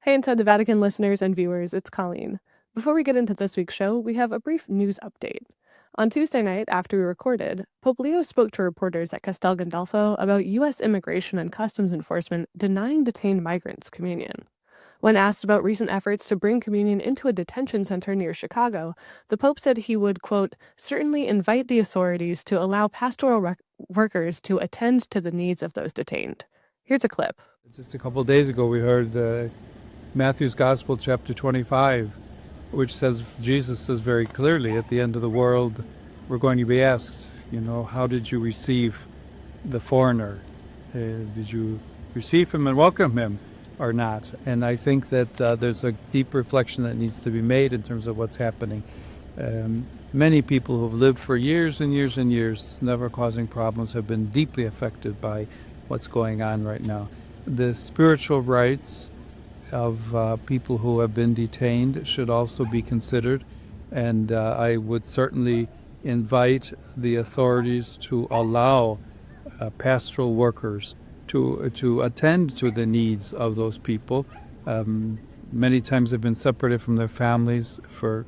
Hey, Inside the Vatican listeners and viewers, it's Colleen. Before we get into this week's show, we have a brief news update. On Tuesday night, after we recorded, Pope Leo spoke to reporters at Castel Gandolfo about U.S. Immigration and Customs Enforcement denying detained migrants communion. When asked about recent efforts to bring communion into a detention center near Chicago, the Pope said he would, quote, certainly invite the authorities to allow pastoral workers to attend to the needs of those detained. Here's a clip. Just a couple of days ago, we heard Matthew's Gospel, chapter 25, which says, Jesus says very clearly, at the end of the world, we're going to be asked, how did you receive the foreigner? Did you receive him and welcome him or not? And I think that there's a deep reflection that needs to be made in terms of what's happening. Many people who have lived for years and years and years, never causing problems, have been deeply affected by what's going on right now. The spiritual rights of people who have been detained should also be considered, and I would certainly invite the authorities to allow pastoral workers to attend to the needs of those people. Many times they've been separated from their families for a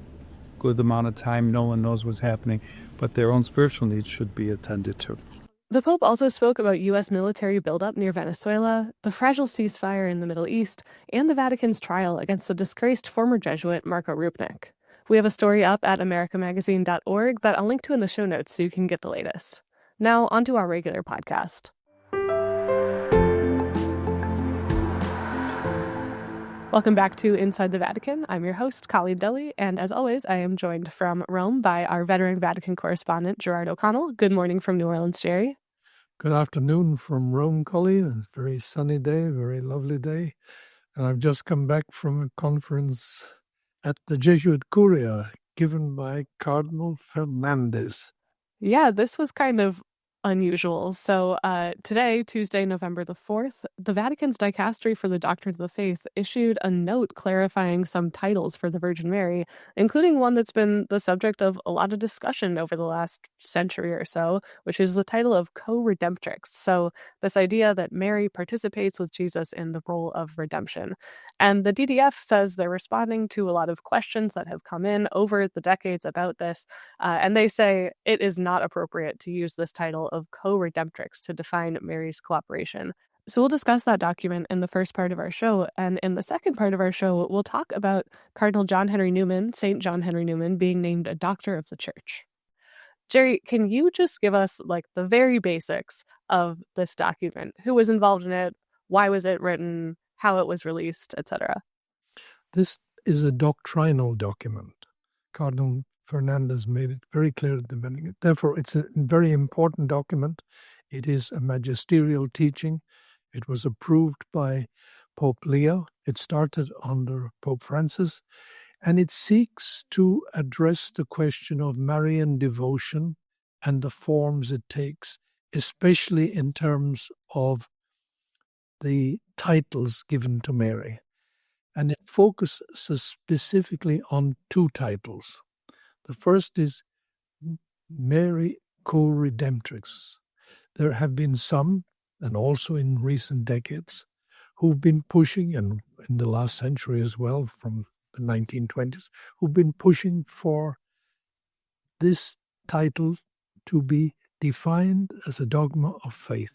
good amount of time. No one knows what's happening, but their own spiritual needs should be attended to. The Pope also spoke about U.S. military buildup near Venezuela, the fragile ceasefire in the Middle East, and the Vatican's trial against the disgraced former Jesuit Marco Rupnik. We have a story up at americamagazine.org that I'll link to in the show notes so you can get the latest. Now, onto our regular podcast. Welcome back to Inside the Vatican. I'm your host, Colleen Dulle, and as always, I am joined from Rome by our veteran Vatican correspondent, Gerard O'Connell. Good morning from New Orleans, Jerry. Good afternoon from Rome, Colleen. It's a very sunny day, very lovely day. And I've just come back from a conference at the Jesuit Curia given by Cardinal Fernandez. Yeah, this was kind of unusual. So today, Tuesday, November the 4th, the Vatican's Dicastery for the Doctrine of the Faith issued a note clarifying some titles for the Virgin Mary, including one that's been the subject of a lot of discussion over the last century or so, which is the title of co-redemptrix. So this idea that Mary participates with Jesus in the role of redemption. And the DDF says they're responding to a lot of questions that have come in over the decades about this, and they say it is not appropriate to use this title of co-redemptrix to define Mary's cooperation. So we'll discuss that document in the first part of our show, and in the second part of our show, we'll talk about Cardinal John Henry Newman, St. John Henry Newman, being named a doctor of the Church. Jerry, can you just give us the very basics of this document? Who was involved in it? Why was it written? How it was released, etc.? This is a doctrinal document. Cardinal Fernandez made it very clear at the beginning. Therefore, it's a very important document. It is a magisterial teaching. It was approved by Pope Leo. It started under Pope Francis, and it seeks to address the question of Marian devotion and the forms it takes, especially in terms of the titles given to Mary. And it focuses specifically on two titles. The first is Mary co-redemptrix. There have been some, and also in recent decades, who've been pushing, and in the last century as well, from the 1920s, who've been pushing for this title to be defined as a dogma of faith.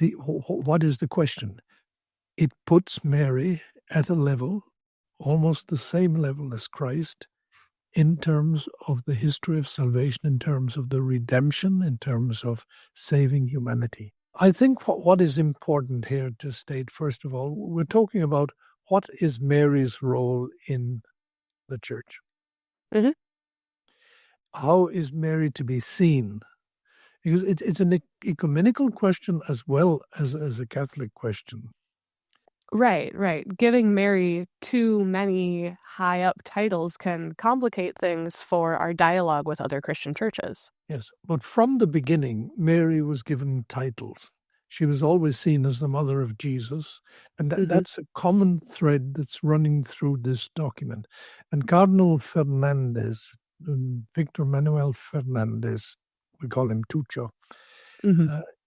What is the question? It puts Mary at a level, almost the same level as Christ, in terms of the history of salvation, in terms of the redemption, in terms of saving humanity. I think what is important here to state, first of all, we're talking about what is Mary's role in the Church. Mm-hmm. How is Mary to be seen? Because it's an ecumenical question as well as a Catholic question. Right. Giving Mary too many high-up titles can complicate things for our dialogue with other Christian churches. Yes, but from the beginning, Mary was given titles. She was always seen as the mother of Jesus, and that's a common thread that's running through this document. And Cardinal Fernandez, Victor Manuel Fernandez, we call him Tucho,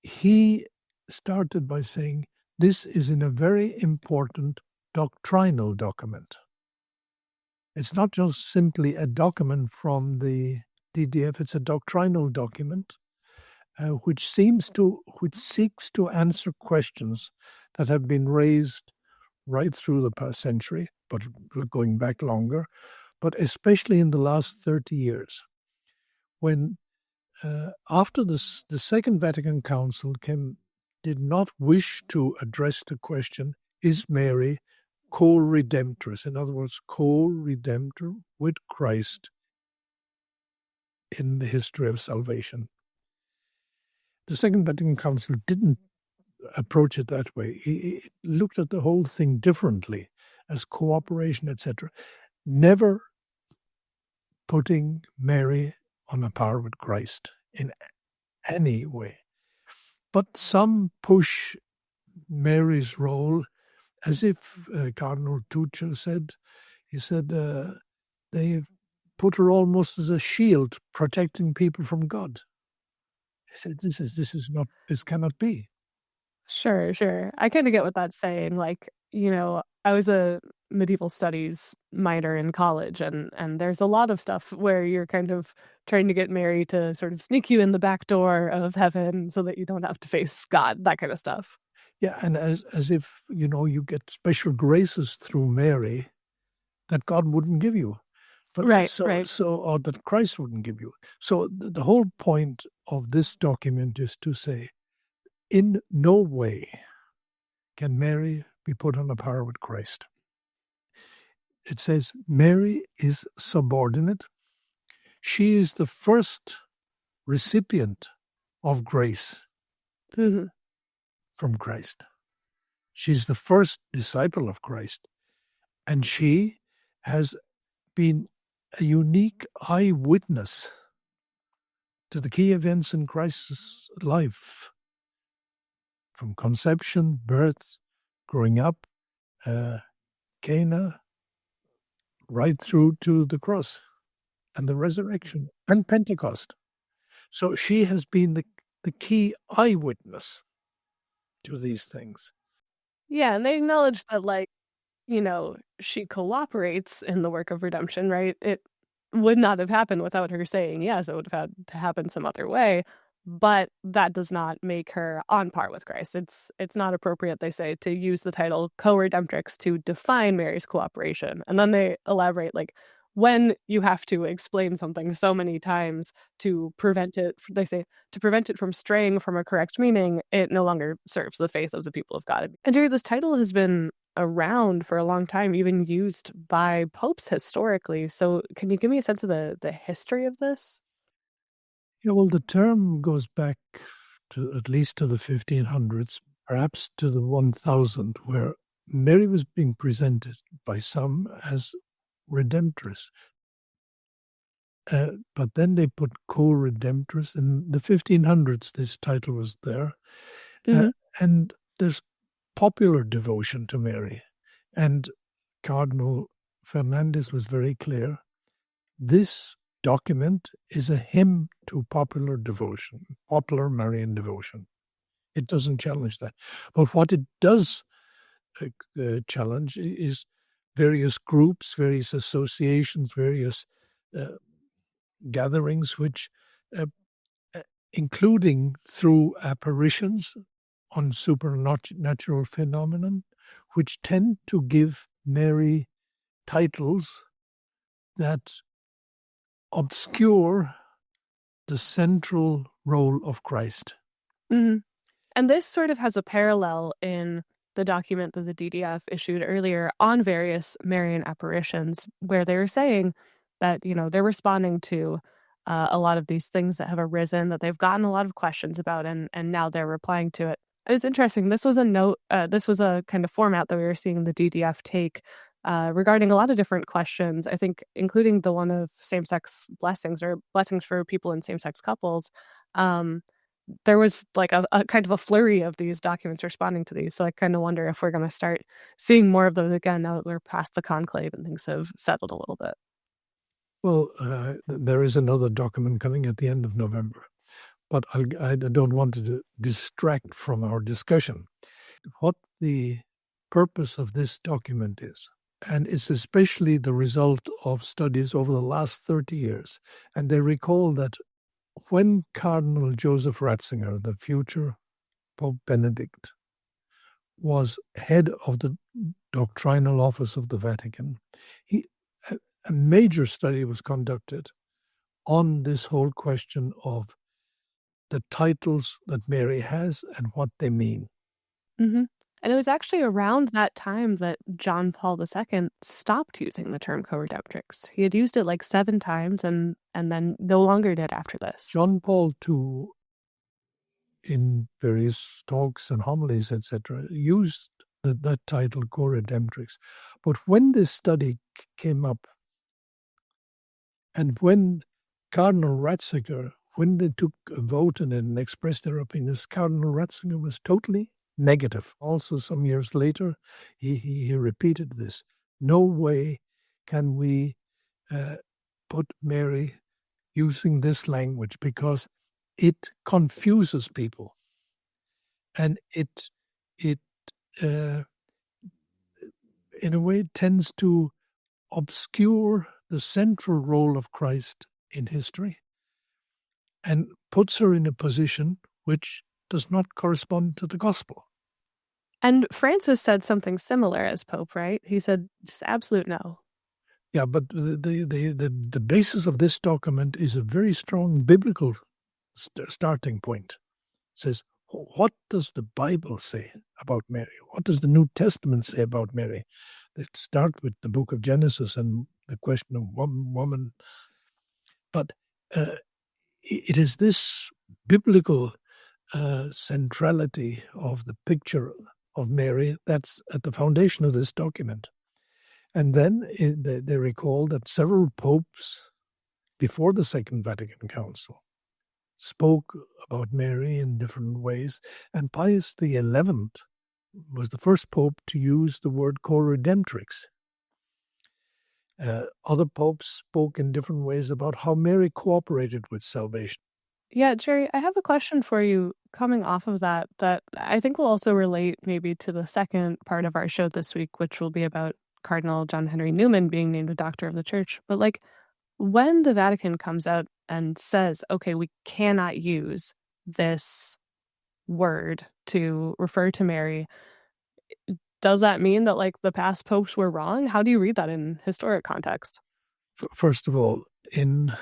he started by saying this is in a very important doctrinal document. It's not just simply a document from the DDF, it's a doctrinal document which seeks to answer questions that have been raised right through the past century, but going back longer, but especially in the last 30 years, when after the Second Vatican Council did not wish to address the question, is Mary co-redemptrix, in other words, co-redemptor with Christ in the history of salvation. The Second Vatican Council didn't approach it that way. It looked at the whole thing differently, as cooperation, etc., never putting Mary on a par with Christ in any way. But some push Mary's role as if Cardinal Tuccio said, he said they put her almost as a shield protecting people from God. He said, this cannot be. Sure. I kind of get what that's saying. Like, I was a medieval studies minor in college, and there's a lot of stuff where you're kind of trying to get Mary to sort of sneak you in the back door of heaven so that you don't have to face God, that kind of stuff. Yeah, and as if, you get special graces through Mary that God wouldn't give you. But right. Or that Christ wouldn't give you. So the whole point of this document is to say, in no way can Mary be put on a par with Christ. It says Mary is subordinate. She is the first recipient of grace from Christ. She's the first disciple of Christ. And she has been a unique eyewitness to the key events in Christ's life, from conception, birth, growing up, Cana, right through to the cross and the resurrection and Pentecost. So she has been the key eyewitness to these things. Yeah, and they acknowledge that, she cooperates in the work of redemption, right? It would not have happened without her saying yes. It would have had to happen some other way. But that does not make her on par with Christ. It's not appropriate, they say, to use the title co-redemptrix to define Mary's cooperation. And then they elaborate, when you have to explain something so many times to prevent it, they say, to prevent it from straying from a correct meaning, it no longer serves the faith of the people of God. And Jerry, this title has been around for a long time, even used by popes historically. So can you give me a sense of the history of this? Yeah, well, the term goes back to at least to the 1500s, perhaps to the 1000, where Mary was being presented by some as redemptress. But then they put co-redemptress. In the 1500s, this title was there. And there's popular devotion to Mary. And Cardinal Fernandez was very clear. This document is a hymn to popular devotion, popular Marian devotion. It doesn't challenge that. But what it does challenge is various groups, various associations, various gatherings, which, including through apparitions on supernatural phenomenon, which tend to give Mary titles that obscure the central role of Christ. And this sort of has a parallel in the document that the DDF issued earlier on various Marian apparitions, where they were saying that, they're responding to a lot of these things that have arisen, that they've gotten a lot of questions about, and now they're replying to it. And it's interesting. This was a note, this was a kind of format that we were seeing the DDF take regarding a lot of different questions, I think, including the one of same-sex blessings or blessings for people in same-sex couples. There was a kind of a flurry of these documents responding to these. So I kind of wonder if we're going to start seeing more of those again now that we're past the conclave and things have settled a little bit. Well, there is another document coming at the end of November, but I don't want to distract from our discussion. What the purpose of this document is. And it's especially the result of studies over the last 30 years. And they recall that when Cardinal Joseph Ratzinger, the future Pope Benedict, was head of the doctrinal office of the Vatican, a major study was conducted on this whole question of the titles that Mary has and what they mean. Mm-hmm. And it was actually around that time that John Paul II stopped using the term co-redemptrix. He had used it like 7 times and then no longer did after this. John Paul II, in various talks and homilies, etc., used that title co-redemptrix. But when this study came up, and when Cardinal Ratzinger, when they took a vote and expressed their opinions, Cardinal Ratzinger was totally negative. Also, some years later, he repeated this. No way can we put Mary using this language because it confuses people. And it in a way tends to obscure the central role of Christ in history and puts her in a position which does not correspond to the gospel. And Francis said something similar as Pope, right? He said just absolute no. Yeah, but the basis of this document is a very strong biblical starting point. It says, what does the Bible say about Mary? What does the New Testament say about Mary? Let's start with the book of Genesis and the question of woman. But it is this biblical centrality of the picture of Mary that's at the foundation of this document. And then they recall that several popes before the Second Vatican Council spoke about Mary in different ways. And Pius XI was the first pope to use the word co-redemptrix. Other popes spoke in different ways about how Mary cooperated with salvation. Yeah, Jerry, I have a question for you coming off of that I think will also relate maybe to the second part of our show this week, which will be about Cardinal John Henry Newman being named a doctor of the church. But like when the Vatican comes out and says, okay, we cannot use this word to refer to Mary, does that mean that like the past popes were wrong? How do you read that in historic context? First of all, in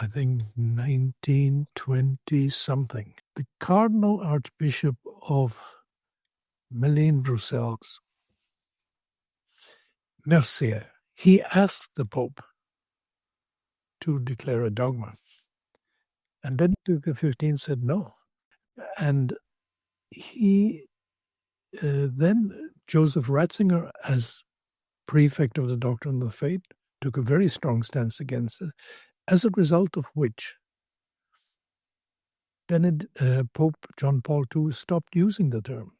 I think 1920 something, the Cardinal Archbishop of Malines, Bruxelles, Mercier, he asked the Pope to declare a dogma. And Benedict XV said no. And he then, Joseph Ratzinger, as prefect of the Doctrine of the Faith, took a very strong stance against it, as a result of which Pope John Paul II stopped using the term.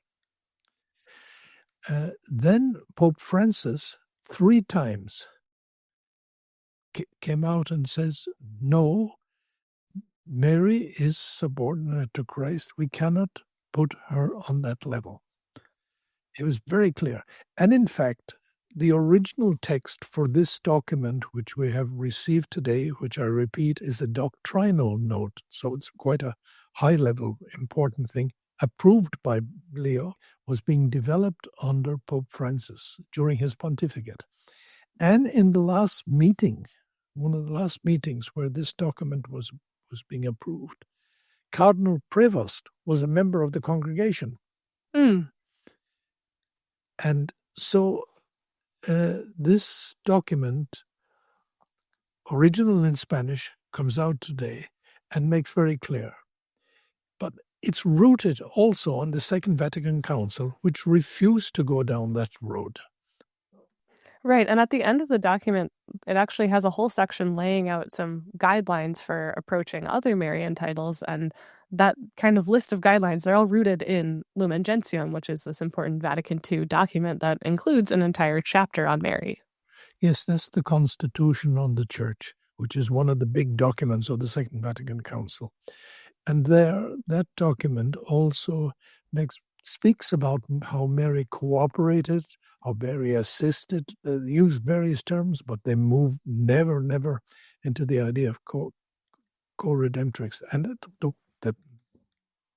Then Pope Francis 3 times came out and says, no, Mary is subordinate to Christ. We cannot put her on that level. It was very clear. And in fact, the original text for this document, which we have received today, which I repeat, is a doctrinal note. So it's quite a high-level, important thing, approved by Leo, was being developed under Pope Francis during his pontificate. And in the last meeting, one of the last meetings where this document was being approved, Cardinal Prevost was a member of the congregation. And so this document, original in Spanish, comes out today and makes very clear. But it's rooted also on the Second Vatican Council, which refused to go down that road. Right. And at the end of the document, it actually has a whole section laying out some guidelines for approaching other Marian titles. And that kind of list of guidelines, they're all rooted in Lumen Gentium, which is this important Vatican II document that includes an entire chapter on Mary. Yes, that's the Constitution on the Church, which is one of the big documents of the Second Vatican Council. And there, that document also makes speaks about how Mary cooperated, how Mary assisted. They use various terms, but they move never into the idea of co-redemptrix. And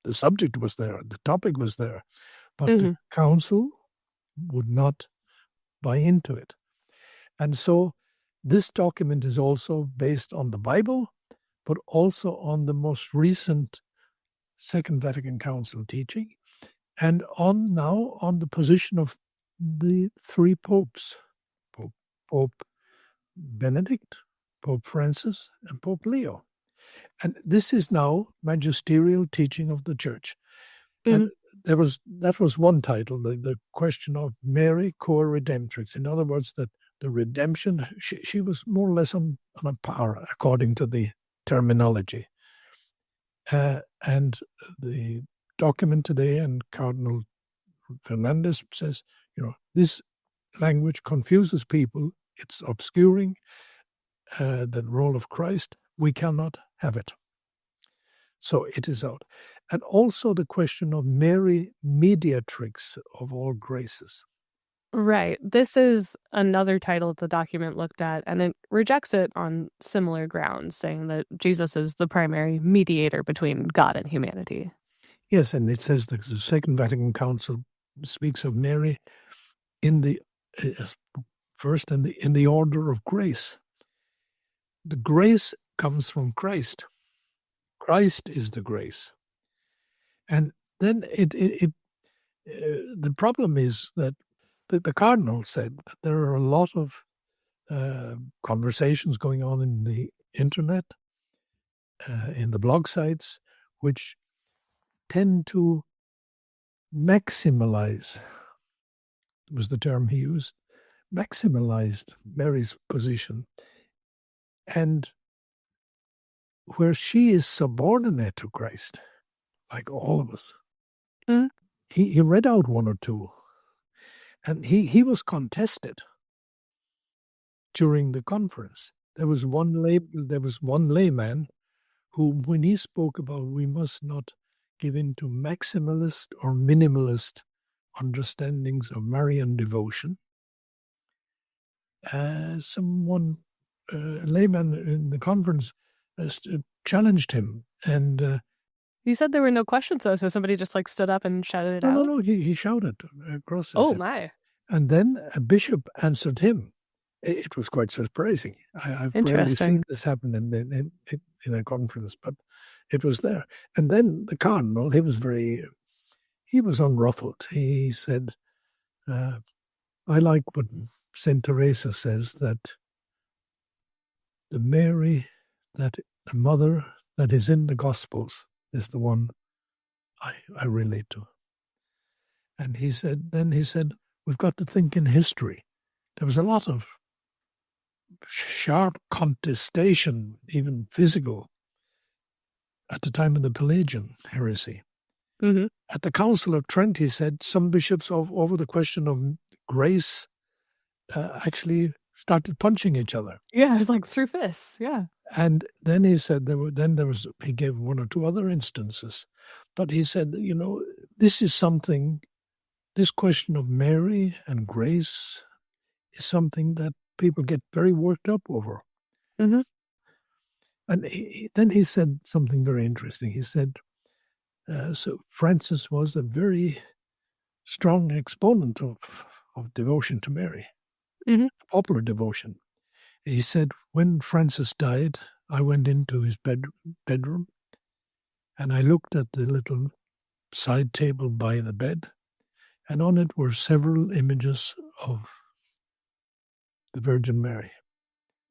the subject was there, the topic was there, but the council would not buy into it. And so this document is also based on the Bible, but also on the most recent Second Vatican Council teaching, and on the position of the three popes, Pope Benedict, Pope Francis, and Pope Leo. And this is now magisterial teaching of the Church. And that was one title, the question of Mary, co-redemptrix. In other words, that the redemption, she was more or less on a par, according to the terminology. And the document today, and Cardinal Fernandez says, this language confuses people. It's obscuring the role of Christ. We cannot have it. So it is out. And also the question of Mary, mediatrix of all graces. Right. This is another title the document looked at, and it rejects it on similar grounds, saying that Jesus is the primary mediator between God and humanity. Yes, and it says that the Second Vatican Council speaks of Mary in the first in the order of grace. The grace comes from Christ. Christ is the grace. And then the problem is that the Cardinal said that there are a lot of conversations going on in the internet, in the blog sites, which tend to maximalize, was the term he used, maximalized Mary's position. And where she is subordinate to Christ, like all of us. He read out one or two. And he was contested during the conference. There was one layman who, when he spoke about we must not give in to maximalist or minimalist understandings of Marian devotion, a layman in the conference challenged him. And you said there were no questions, though, so somebody just stood up and shouted it out? No, he shouted across. Oh, my. And then a bishop answered him. It was quite surprising. I've rarely seen this happen in a conference, but it was there. And then the Cardinal, he was unruffled. He said, I like what St. Teresa says, that the mother that is in the Gospels is the one I relate to. And he said, we've got to think in history. There was a lot of sharp contestation, even physical, at the time of the Pelagian heresy. At the Council of Trent, he said, some bishops over the question of grace actually started punching each other. Yeah, it was through fists, yeah. And then he said he gave one or two other instances. But he said, this question of Mary and grace is something that people get very worked up over. And then he said something very interesting. He said, so Francis was a very strong exponent of devotion to Mary, popular devotion. He said, when Francis died, I went into his bedroom and I looked at the little side table by the bed, and on it were several images of the Virgin Mary,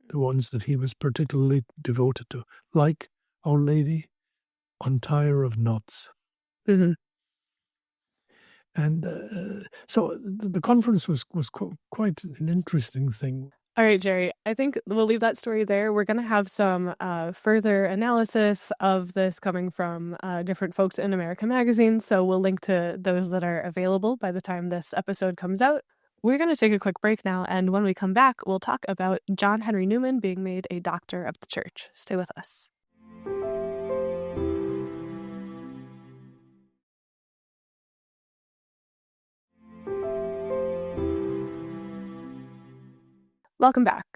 the ones that he was particularly devoted to, like Our Lady, Untie of Knots. And so the conference was quite an interesting thing. All right, Jerry, I think we'll leave that story there. We're going to have some further analysis of this coming from different folks in America Magazine, so we'll link to those that are available by the time this episode comes out. We're going to take a quick break now, and when we come back, we'll talk about John Henry Newman being made a doctor of the Church. Stay with us. Welcome back.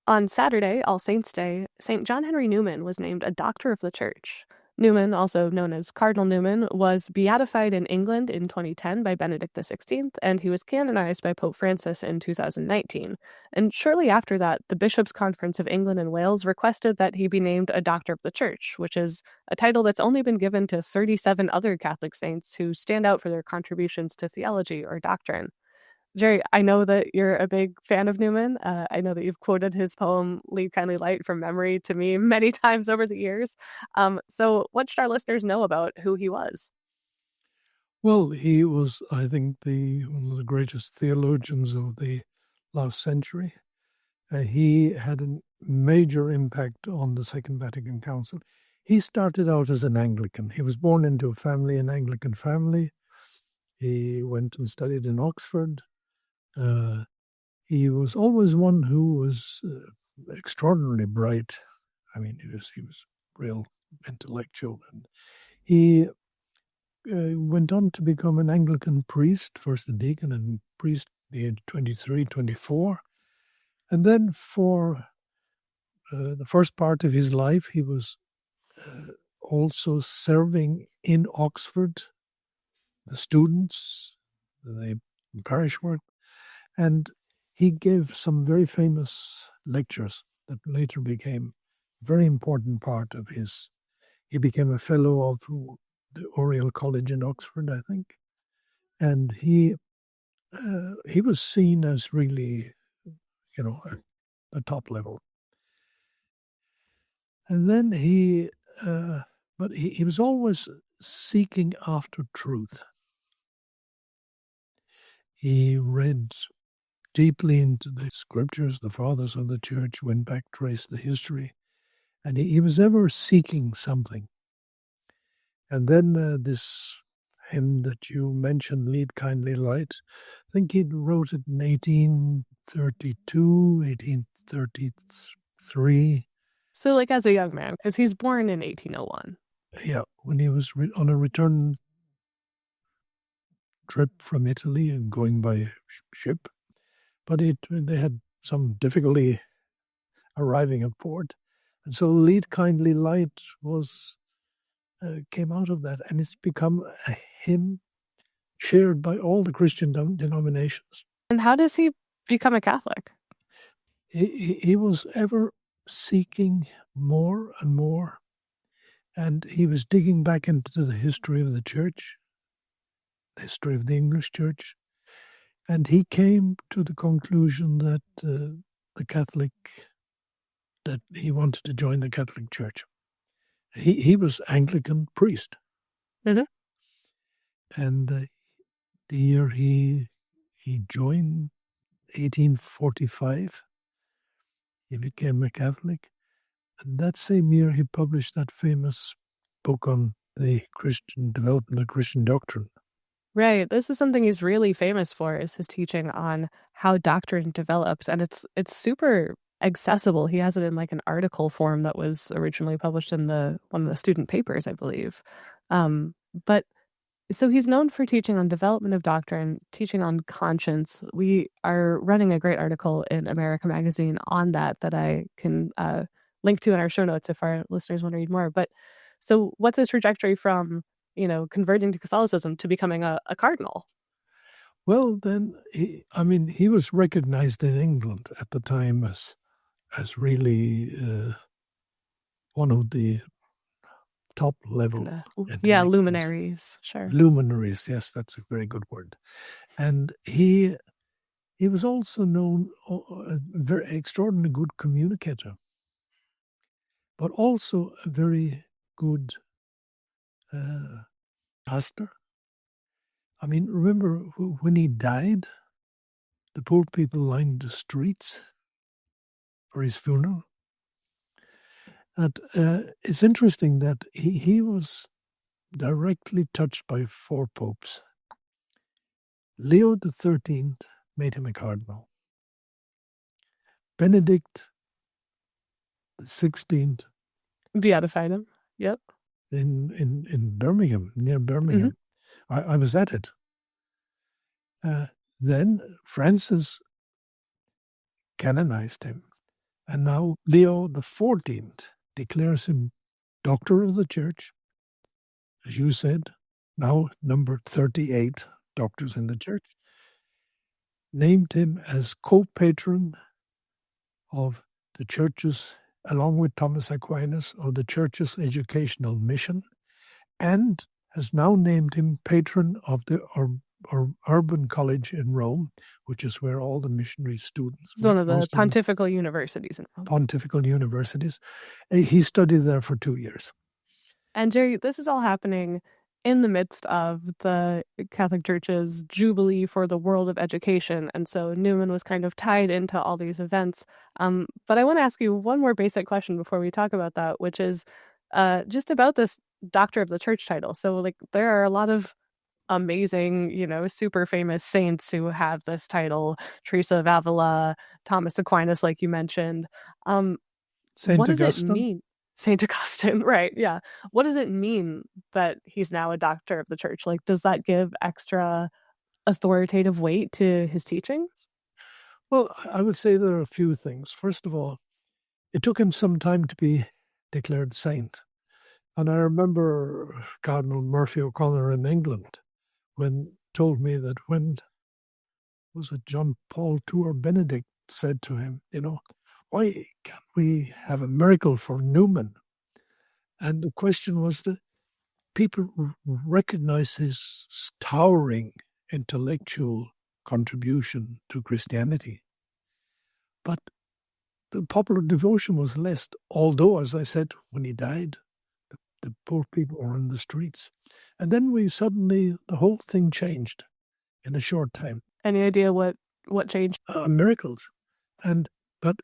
On Saturday, All Saints' Day, St. John Henry Newman was named a Doctor of the Church. Newman, also known as Cardinal Newman, was beatified in England in 2010 by Benedict XVI, and he was canonized by Pope Francis in 2019. And shortly after that, the Bishops' Conference of England and Wales requested that he be named a Doctor of the Church, which is a title that's only been given to 37 other Catholic saints who stand out for their contributions to theology or doctrine. Jerry, I know that you're a big fan of Newman. I know that you've quoted his poem, Lead Kindly Light, from memory to me many times over the years. So what should our listeners know about who he was? Well, he was, I think, one of the greatest theologians of the last century. He had a major impact on the Second Vatican Council. He started out as an Anglican. He was born into an Anglican family. He went and studied in Oxford. He was always one who was extraordinarily bright. I mean, he was real intellectual, and he went on to become an Anglican priest, first a deacon and priest at the age of 23, 24. And then for the first part of his life, he was also serving in Oxford, the students, the parish work, and he gave some very famous lectures that later became a very important part of his. He became a fellow of the Oriel College in Oxford, I think, and he was seen as really, at the top level. And then but he was always seeking after truth. He read deeply into the scriptures, the fathers of the church, went back, traced the history, and he was ever seeking something. And then this hymn that you mentioned, Lead Kindly Light, I think he wrote it in 1832, 1833. So like as a young man, because he's born in 1801. Yeah, when he was on a return trip from Italy and going by ship. But they had some difficulty arriving at port. And so Lead Kindly Light came out of that, and it's become a hymn shared by all the Christian denominations. And how does he become a Catholic? He was ever seeking more and more, and he was digging back into the history of the church, the history of the English church, and he came to the conclusion that that he wanted to join the Catholic Church. He was Anglican priest. Mm-hmm. And the year he joined, 1845, he became a Catholic. And that same year he published that famous book on the Christian development of Christian doctrine. Right. This is something he's really famous for, is his teaching on how doctrine develops. And it's super accessible. He has it in like an article form that was originally published in one of the student papers, I believe. But so he's known for teaching on development of doctrine, teaching on conscience. We are running a great article in America Magazine on that I can link to in our show notes if our listeners want to read more. But so what's his trajectory from converting to Catholicism to becoming a cardinal? Well, then, he was recognized in England at the time as really one of the top level. Luminaries. Sure. Luminaries, yes, that's a very good word. And he was also known a very extraordinarily good communicator, but also a very good pastor. I mean, remember when he died, the poor people lined the streets for his funeral. And it's interesting that he was directly touched by 4 popes. Leo XIII made him a cardinal. Benedict XVI beatified him. Yep. In Birmingham, near Birmingham. Mm-hmm. I was at it. Then Francis canonized him. And now Leo XIV declares him Doctor of the Church, as you said, now number 38 doctors in the Church, named him as co-patron of the Church's, along with Thomas Aquinas, of the Church's educational mission, and has now named him patron of the urban college in Rome, which is where all the missionary students. It's one of the pontifical universities in Rome. Pontifical universities. He studied there for 2 years. And Jerry, this is all happening in the midst of the Catholic Church's Jubilee for the world of education. And so Newman was kind of tied into all these events. But I want to ask you one more basic question before we talk about that, which is just about this Doctor of the Church title. So like there are a lot of amazing, super famous saints who have this title, Teresa of Avila, Thomas Aquinas, like you mentioned. What does it mean? St. Augustine, right, yeah. What does it mean that he's now a doctor of the Church? Like, does that give extra authoritative weight to his teachings? Well, I would say there are a few things. First of all, it took him some time to be declared saint. And I remember Cardinal Murphy O'Connor in England told me that when, was it John Paul II or Benedict said to him, why can't we have a miracle for Newman? And the question was that people recognize his towering intellectual contribution to Christianity. But the popular devotion was less, although, as I said, when he died, the poor people were in the streets. And then the whole thing changed in a short time. Any idea what changed? Miracles. But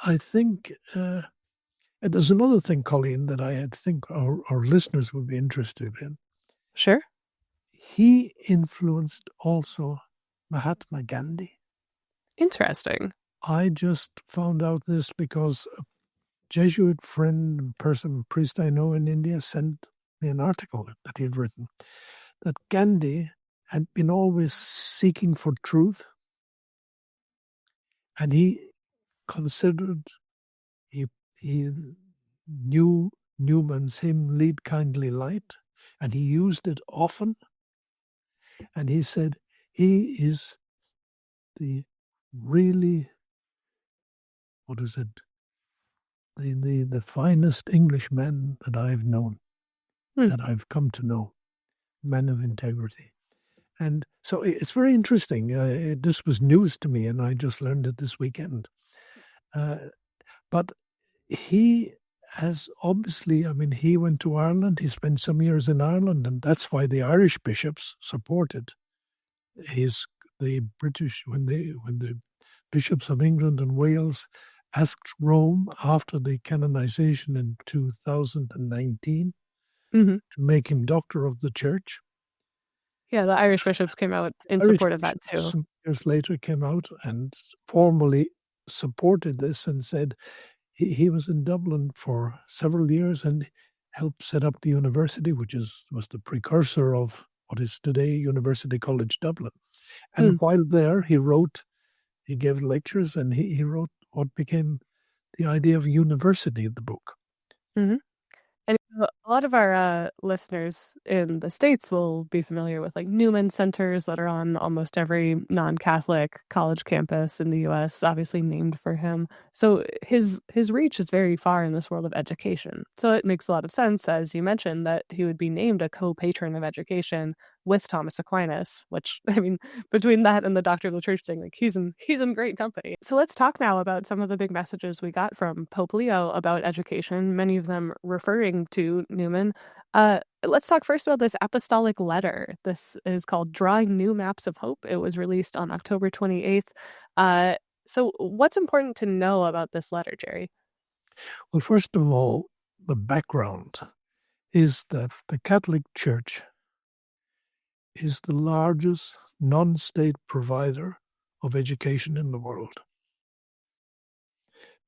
I think there's another thing, Colleen, that I think our listeners would be interested in. Sure. He influenced also Mahatma Gandhi. Interesting. I just found out this because a Jesuit priest I know in India sent me an article that he'd written, that Gandhi had been always seeking for truth, and he considered, he knew Newman's hymn, Lead Kindly Light, and he used it often. And he said, he is the really, the finest Englishman that I've known, that I've come to know, man of integrity. And so it's very interesting. This was news to me, and I just learned it this weekend. But he has obviously, he went to Ireland, he spent some years in Ireland, and that's why the Irish bishops supported the British, when the bishops of England and Wales asked Rome after the canonization in 2019 to make him Doctor of the Church. Yeah, the Irish bishops came out in support of that too. Some years later came out and formally supported this and said he was in Dublin for several years and helped set up the university, which was the precursor of what is today University College Dublin. And while there, he gave lectures, and he wrote what became the idea of university, the book. Mm-hmm. And a lot of our listeners in the States will be familiar with like Newman centers that are on almost every non-Catholic college campus in the U.S., obviously named for him. So his reach is very far in this world of education. So it makes a lot of sense, as you mentioned, that he would be named a co-patron of education with Thomas Aquinas, which, between that and the Doctor of the Church thing, like he's in great company. So let's talk now about some of the big messages we got from Pope Leo about education, many of them referring to Newman. Let's talk first about this apostolic letter. This is called Drawing New Maps of Hope. It was released on October 28th. So what's important to know about this letter, Jerry? Well, first of all, the background is that the Catholic Church is the largest non-state provider of education in the world.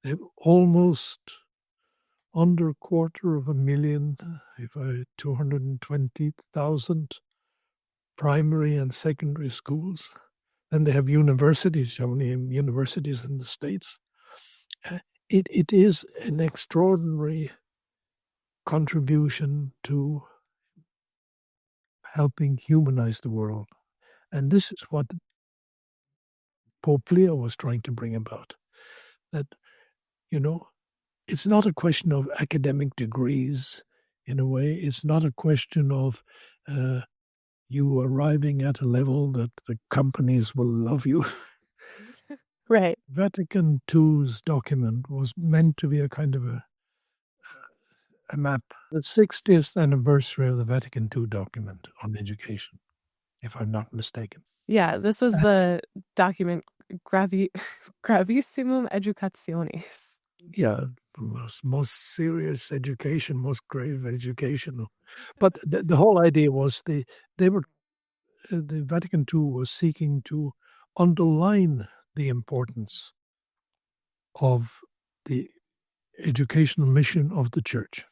They have almost under 250,000, 220,000 primary and secondary schools, Then they have universities, so many universities in the States. It is an extraordinary contribution to helping humanize the world. And this is what Pope Leo was trying to bring about. That, it's not a question of academic degrees in a way. It's not a question of you arriving at a level that the companies will love you. Right. Vatican II's document was meant to be a kind of a map. The 60th anniversary of the Vatican II document on education, if I'm not mistaken. Yeah, this was the document Gravissimum Educationis. Yeah, most serious education, most grave education. But the whole idea was the Vatican II was seeking to underline the importance of the educational mission of the church.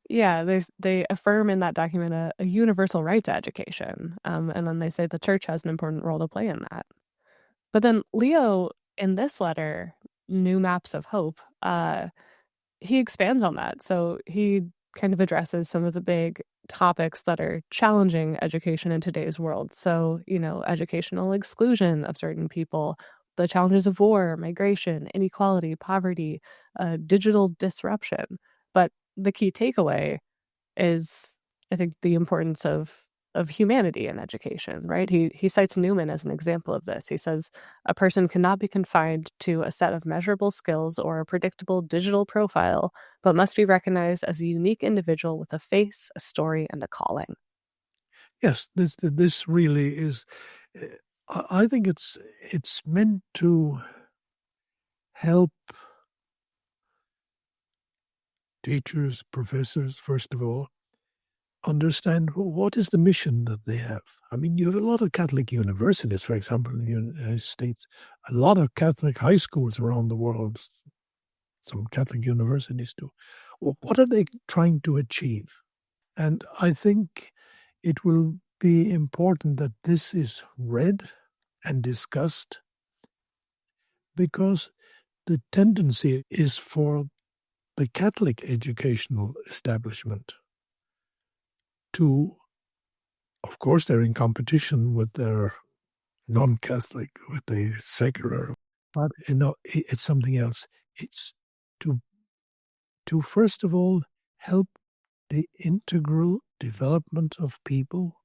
Yeah, they affirm in that document a universal right to education, and then they say the church has an important role to play in that. But then Leo, in this letter, New Maps of Hope, he expands on that. So he kind of addresses some of the big topics that are challenging education in today's world. So, educational exclusion of certain people, the challenges of war, migration, inequality, poverty, digital disruption. But the key takeaway is, I think, the importance of humanity in education, right? He cites Newman as an example of this. He says, a person cannot be confined to a set of measurable skills or a predictable digital profile, but must be recognized as a unique individual with a face, a story, and a calling. Yes, this really is. I think it's meant to help teachers, professors, first of all, understand what is the mission that they have. I mean, you have a lot of Catholic universities, for example, in the United States, a lot of Catholic high schools around the world, some Catholic universities too. What are they trying to achieve? And I think it will be important that this is read and discussed, because the tendency is for the Catholic educational establishment to, of course, they're in competition with their non-Catholic, with the secular, but it's something else. It's to first of all help the integral development of people,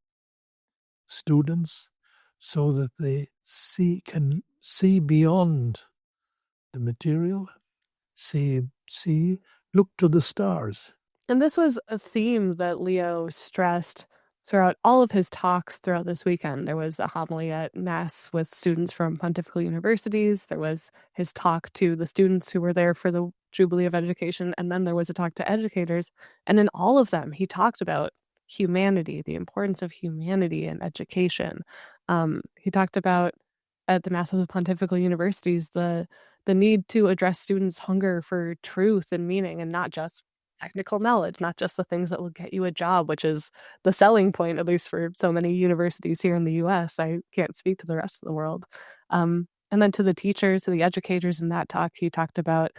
students, so that they can see beyond the material, look to the stars. And this was a theme that Leo stressed throughout all of his talks throughout this weekend. There was a homily at Mass with students from pontifical universities. There was his talk to the students who were there for the Jubilee of Education. And then there was a talk to educators. And in all of them, he talked about humanity, the importance of humanity in education. He talked about, at the Mass of the pontifical universities, the need to address students' hunger for truth and meaning, and not just technical knowledge, not just the things that will get you a job, which is the selling point, at least for so many universities here in the US. I can't speak to the rest of the world. And then to the teachers, to the educators in that talk, he talked about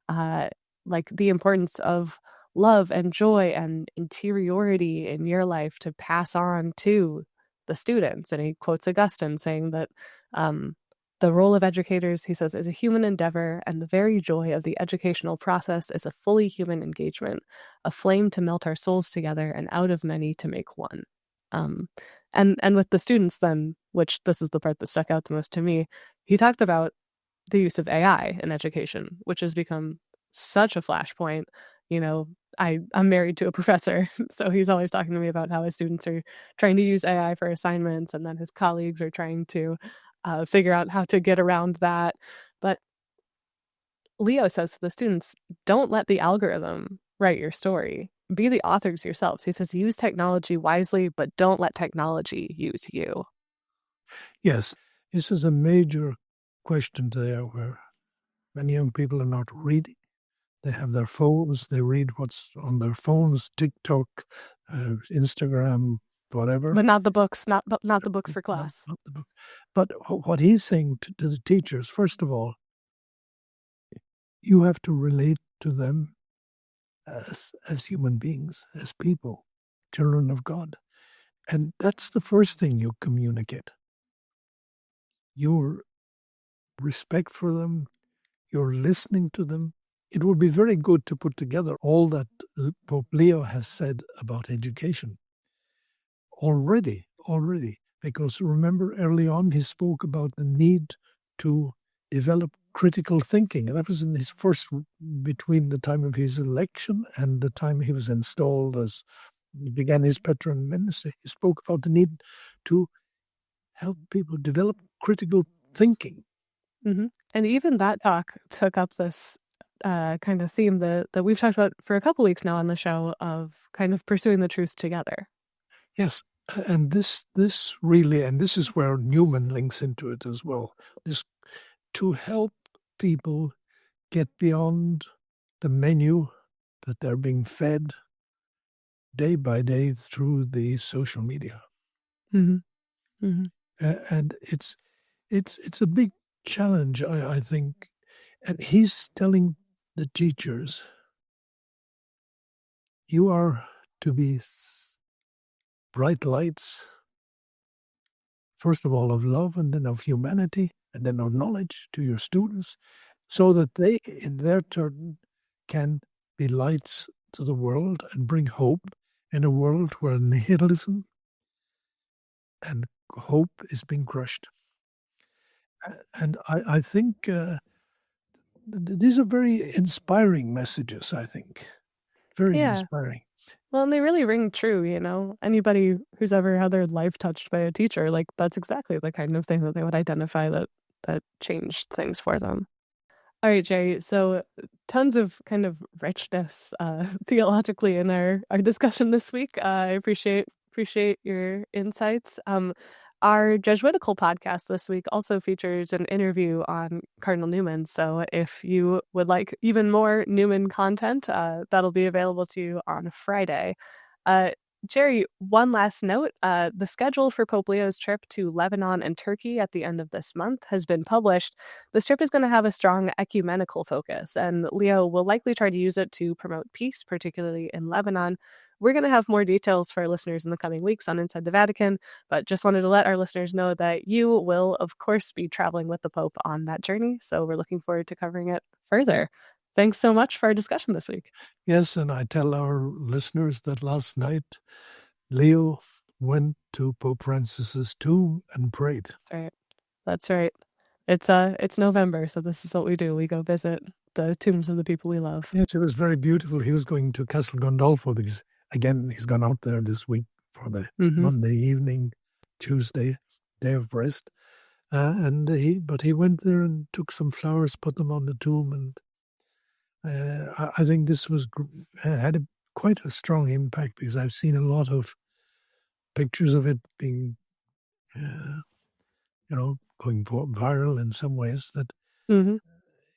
the importance of love and joy and interiority in your life to pass on to the students. And he quotes Augustine saying that the role of educators, he says, is a human endeavor, and the very joy of the educational process is a fully human engagement, a flame to melt our souls together, and out of many to make one. And with the students then, which this is the part that stuck out the most to me, he talked about the use of AI in education, which has become such a flashpoint. I'm married to a professor, so he's always talking to me about how his students are trying to use AI for assignments, and then his colleagues are trying to figure out how to get around that. But Leo says to the students, don't let the algorithm write your story. Be the authors yourselves. He says, use technology wisely, but don't let technology use you. Yes, this is a major question there, where many young people are not reading. They have their phones, they read what's on their phones, TikTok, Instagram, whatever. But not the books, not the books for class. Not the book. But what he's saying to the teachers, first of all, you have to relate to them as human beings, as people, children of God. And that's the first thing you communicate. Your respect for them, you're listening to them. It would be very good to put together all that Pope Leo has said about education already, because remember early on he spoke about the need to develop critical thinking, and that was in his first, between the time of his election and the time he was installed as he began his patron ministry. He spoke about the need to help people develop critical thinking. Mm-hmm. And even that talk took up this kind of theme that we've talked about for a couple weeks now on the show of kind of pursuing the truth together. Yes, and this really, and this is where Newman links into it as well, this to help people get beyond the menu that they're being fed day by day through the social media. Mm-hmm. Mm-hmm. And it's a big challenge, I think. And he's telling the teachers, you are to be bright lights, first of all of love, and then of humanity, and then of knowledge to your students, so that they, in their turn, can be lights to the world and bring hope in a world where nihilism and hope is being crushed. And I think these are very inspiring messages, I think. Very inspiring. Well, and they really ring true, you know. Anybody who's ever had their life touched by a teacher, like that's exactly the kind of thing that they would identify that changed things for them. All right, Jerry, so tons of kind of richness theologically in our discussion this week. I appreciate your insights. Our Jesuitical podcast this week also features an interview on Cardinal Newman. So if you would like even more Newman content, that'll be available to you on Friday. Jerry, one last note. The schedule for Pope Leo's trip to Lebanon and Turkey at the end of this month has been published. This trip is going to have a strong ecumenical focus, and Leo will likely try to use it to promote peace, particularly in Lebanon. We're going to have more details for our listeners in the coming weeks on Inside the Vatican, but just wanted to let our listeners know that you will, of course, be traveling with the Pope on that journey, so we're looking forward to covering it further. Thanks so much for our discussion this week. Yes, and I tell our listeners that last night, Leo went to Pope Francis's tomb and prayed. That's right. It's November, so this is what we do. We go visit the tombs of the people we love. Yes, it was very beautiful. He was going to Castel Gandolfo because, again, he's gone out there this week for the Monday evening, Tuesday, day of rest. But he went there and took some flowers, put them on the tomb, and I think this had quite a strong impact because I've seen a lot of pictures of it being, going viral in some ways that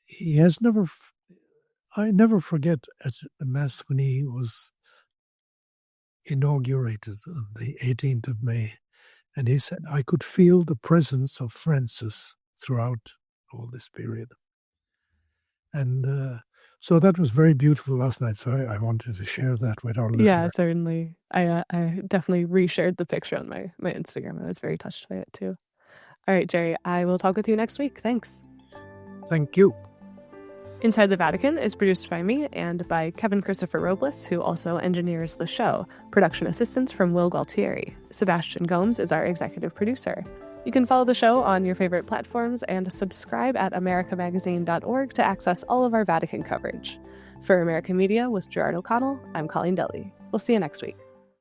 he has never. I never forget at the Mass when he was inaugurated on the 18th of May, and he said, I could feel the presence of Francis throughout all this period. And so that was very beautiful last night. So I wanted to share that with our listeners. Yeah, certainly. I definitely reshared the picture on my Instagram. I was very touched by it too. All right, Jerry, I will talk with you next week. Thanks. Thank you. Inside the Vatican is produced by me and by Kevin Christopher Robles, who also engineers the show. Production assistance from Will Gualtieri. Sebastian Gomes is our executive producer. You can follow the show on your favorite platforms and subscribe at americamagazine.org to access all of our Vatican coverage. For American Media with Gerard O'Connell, I'm Colleen Dulle. We'll see you next week.